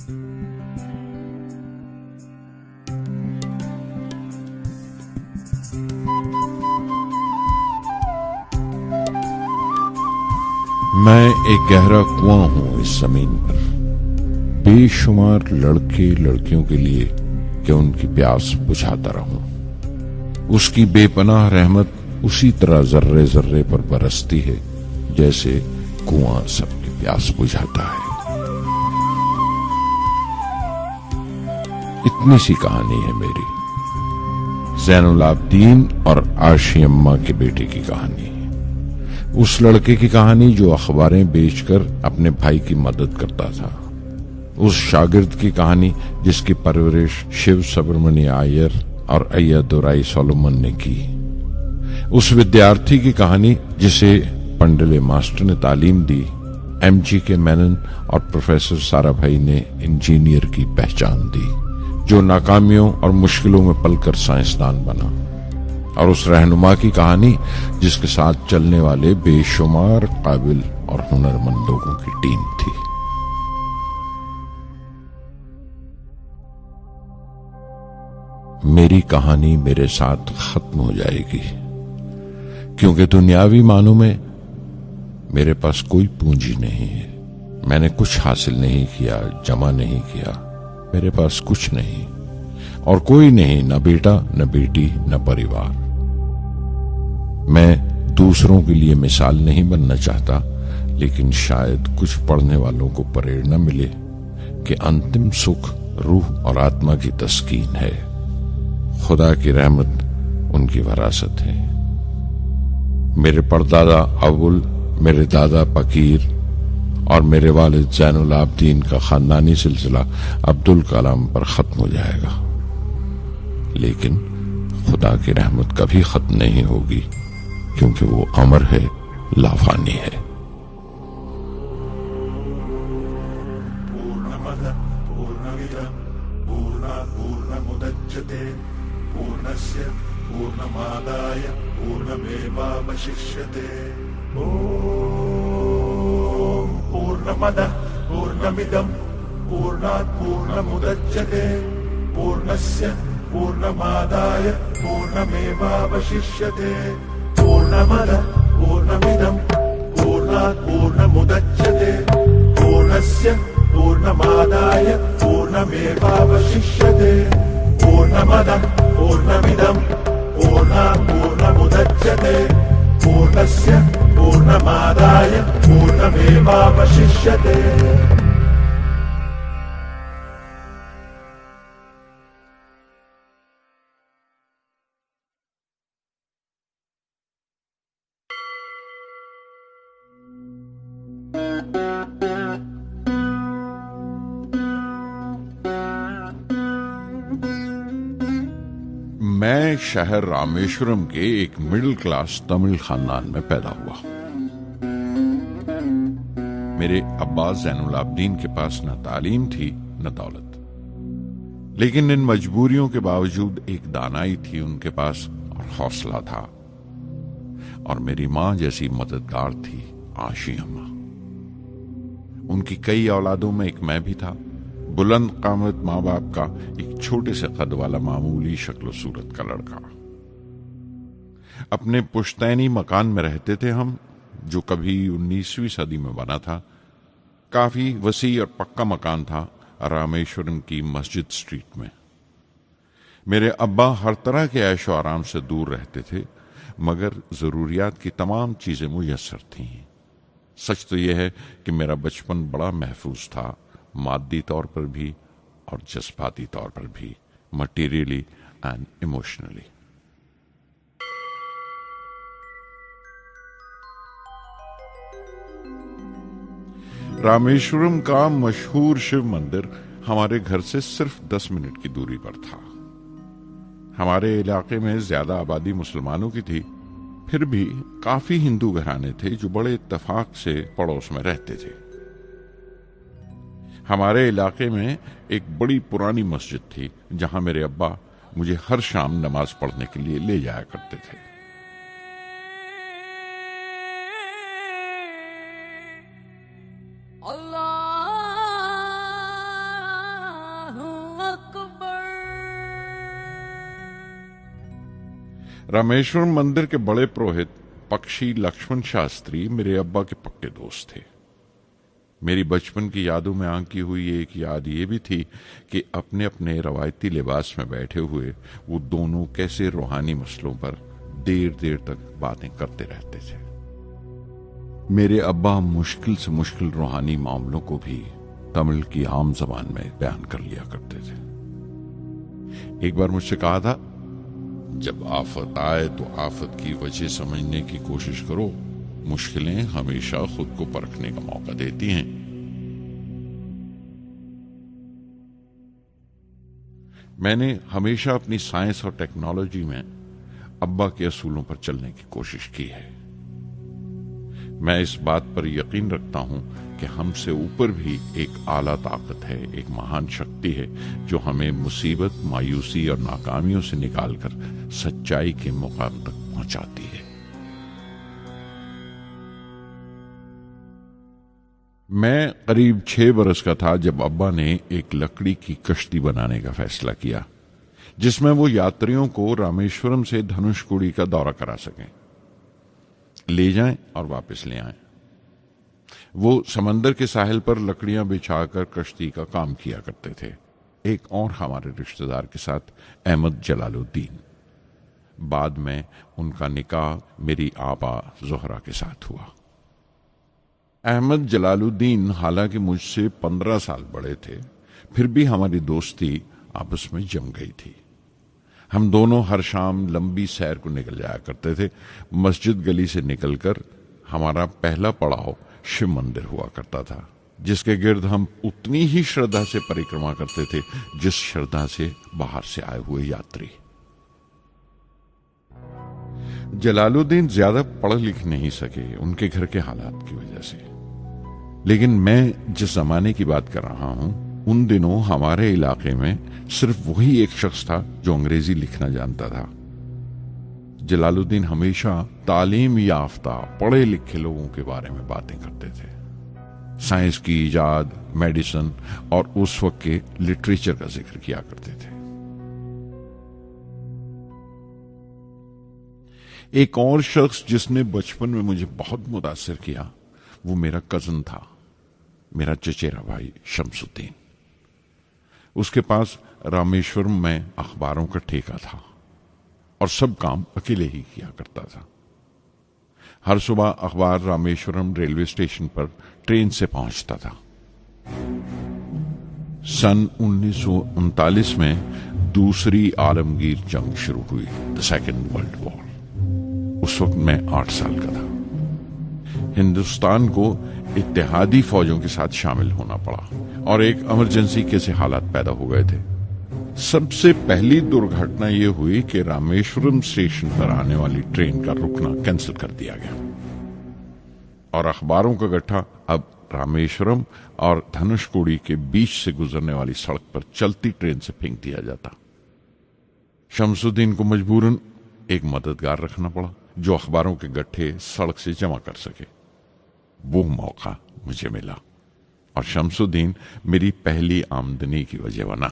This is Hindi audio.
मैं एक गहरा कुआं हूं इस जमीन पर, बेशुमार लड़के लड़कियों के लिए कि उनकी प्यास बुझाता रहूं। उसकी बेपनाह रहमत उसी तरह जर्रे जर्रे पर बरसती है जैसे कुआं सबकी प्यास बुझाता है। इतनी सी कहानी है मेरी, ज़ैनुल आबदीन और आशी अम्मा के बेटे की कहानी। उस लड़के की कहानी जो अखबारें बेचकर अपने भाई की मदद करता था। उस शागिर्द की कहानी जिसकी परवरिश शिव सुब्रमण्य अय्यर और अय्यादुराई सोलोमन ने की। उस विद्यार्थी की कहानी जिसे पंडले मास्टर ने तालीम दी, एमजी के मेनन और प्रोफेसर साराभाई ने इंजीनियर की पहचान दी, जो नाकामियों और मुश्किलों में पलकर साइंसदान बना। और उस रहनुमा की कहानी जिसके साथ चलने वाले बेशुमार काबिल और हुनरमंद लोगों की टीम थी। मेरी कहानी मेरे साथ खत्म हो जाएगी, क्योंकि दुनियावी मानों में मेरे पास कोई पूंजी नहीं है। मैंने कुछ हासिल नहीं किया, जमा नहीं किया। मेरे पास कुछ नहीं और कोई नहीं, न बेटा, न बेटी, न परिवार। मैं दूसरों के लिए मिसाल नहीं बनना चाहता, लेकिन शायद कुछ पढ़ने वालों को प्रेरणा मिले कि अंतिम सुख रूह और आत्मा की तस्कीन है। खुदा की रहमत उनकी वरासत है। मेरे परदादा अव्वल, मेरे दादा फकीर और मेरे वालिद ज़ैनुल आबदीन का खानदानी सिलसिला अब्दुल कलाम पर खत्म हो जाएगा, लेकिन खुदा की रहमत कभी खत्म नहीं होगी, क्योंकि वो अमर है, लाफानी है। पूर्णमद पूर्णमिदं पूर्णात् पूर्णमुदच्यते पूर्णस्य पूर्णमादाय पूर्णमेवावशिष्यते। ओम पूर्णमद पूर्णमिदं पूर्णात् पूर्णमुदच्यते पूर्णस्य पूर्णमादाय पूर्णमेवावशिष्यते। पूर्णमद पूर्णमिदं पूर्णात् पूर्णमुदच्यते पूर्णस्य पूर्णमादाय पूर्णमेवावशिष्यते। पूर्णमद पूर्णमिदं पूर्णात् पूर्णमुदच्यते पूर्णस्य पूर्णमादाय पूर्णमेवावशिष्यते। मैं शहर रामेश्वरम के एक मिडिल क्लास तमिल खानदान में पैदा हुआ। मेरे अब्बा ज़ैनुल आबदीन के पास न तालीम थी न दौलत, लेकिन इन मजबूरियों के बावजूद एक दानाई थी उनके पास और हौसला था। और मेरी मां जैसी मददगार थी आशी अम्मा। उनकी कई औलादों में एक मैं भी था, बुलंद कामत माँ बाप का एक छोटे से कद वाला मामूली शक्ल सूरत का लड़का। अपने पुश्तैनी मकान में रहते थे हम, जो कभी 19वीं सदी में बना था। काफी वसी और पक्का मकान था रामेश्वरम की मस्जिद स्ट्रीट में। मेरे अब्बा हर तरह के ऐशो आराम से दूर रहते थे, मगर जरूरियात की तमाम चीजें मुयस्सर थीं। सच तो यह है कि मेरा बचपन बड़ा महफूज था, मादी तौर पर भी और जज्बाती तौर पर भी, मटीरियली एंड इमोशनली। रामेश्वरम का मशहूर शिव मंदिर हमारे घर से सिर्फ 10 मिनट की दूरी पर था। हमारे इलाके में ज्यादा आबादी मुसलमानों की थी, फिर भी काफी हिंदू घराने थे जो बड़े इत्तेफाक से पड़ोस में रहते थे। हमारे इलाके में एक बड़ी पुरानी मस्जिद थी जहां मेरे अब्बा मुझे हर शाम नमाज पढ़ने के लिए ले जाया करते थे। रामेश्वरम मंदिर के बड़े पुरोहित पक्षी लक्ष्मण शास्त्री मेरे अब्बा के पक्के दोस्त थे। मेरी बचपन की यादों में आंकी हुई एक याद ये भी थी कि अपने अपने रवायती लिबास में बैठे हुए वो दोनों कैसे रूहानी मसलों पर देर देर तक बातें करते रहते थे। मेरे अब्बा मुश्किल से मुश्किल रूहानी मामलों को भी तमिल की आम जबान में बयान कर लिया करते थे। एक बार मुझसे कहा था, जब आफत आए तो आफत की वजह समझने की कोशिश करो, मुश्किलें हमेशा खुद को परखने का मौका देती हैं। मैंने हमेशा अपनी साइंस और टेक्नोलॉजी में अब्बा के असूलों पर चलने की कोशिश की है। मैं इस बात पर यकीन रखता हूं कि हमसे ऊपर भी एक आला ताकत है, एक महान शक्ति है जो हमें मुसीबत, मायूसी और नाकामियों से निकालकर सच्चाई के मुकाम तक पहुंचाती है। मैं करीब 6 बरस का था जब अब्बा ने एक लकड़ी की कश्ती बनाने का फैसला किया, जिसमें वो यात्रियों को रामेश्वरम से धनुषकोडी का दौरा करा सकें, ले जाएं और वापस ले आएं। वो समंदर के साहिल पर लकड़ियां बिछाकर कश्ती का काम किया करते थे, एक और हमारे रिश्तेदार के साथ, अहमद जलालुद्दीन। बाद में उनका निकाह मेरी आपा जोहरा के साथ हुआ। अहमद जलालुद्दीन हालांकि मुझसे 15 साल बड़े थे, फिर भी हमारी दोस्ती आपस में जम गई थी। हम दोनों हर शाम लंबी सैर को निकल जाया करते थे। मस्जिद गली से निकलकर हमारा पहला पड़ाव शिव मंदिर हुआ करता था, जिसके गिर्द हम उतनी ही श्रद्धा से परिक्रमा करते थे जिस श्रद्धा से बाहर से आए हुए यात्री। जलालुद्दीन ज्यादा पढ़ लिख नहीं सके उनके घर के हालात की वजह से, लेकिन मैं जिस जमाने की बात कर रहा हूं, उन दिनों हमारे इलाके में सिर्फ वही एक शख्स था जो अंग्रेजी लिखना जानता था। जलालुद्दीन हमेशा तालीम याफ्ता पढ़े लिखे लोगों के बारे में बातें करते थे, साइंस की इजाद, मेडिसिन और उस वक्त के लिटरेचर का जिक्र किया करते थे। एक और शख्स जिसने बचपन में मुझे बहुत मुतासिर किया वो मेरा कजन था, मेरा चचेरा भाई शमसुद्दीन। उसके पास रामेश्वरम में अखबारों का ठेका था और सब काम अकेले ही किया करता था। हर सुबह अखबार रामेश्वरम रेलवे स्टेशन पर ट्रेन से पहुंचता था। सन 1939 में दूसरी आलमगीर जंग शुरू हुई, द सेकेंड वर्ल्ड वॉर। उस वक्त मैं 8 साल का था। हिंदुस्तान को इत्तेहादी फौजों के साथ शामिल होना पड़ा और एक इमरजेंसी के से हालात पैदा हो गए थे। सबसे पहली दुर्घटना यह हुई कि रामेश्वरम स्टेशन पर आने वाली ट्रेन का रुकना कैंसिल कर दिया गया और अखबारों का गट्ठा अब रामेश्वरम और धनुषकोडी के बीच से गुजरने वाली सड़क पर चलती ट्रेन से फेंक दिया जाता। शमसुद्दीन को मजबूरन एक मददगार रखना पड़ा जो अखबारों के गट्ठे सड़क से जमा कर सके। वो मौका मुझे मिला और शमसुद्दीन मेरी पहली आमदनी की वजह बना।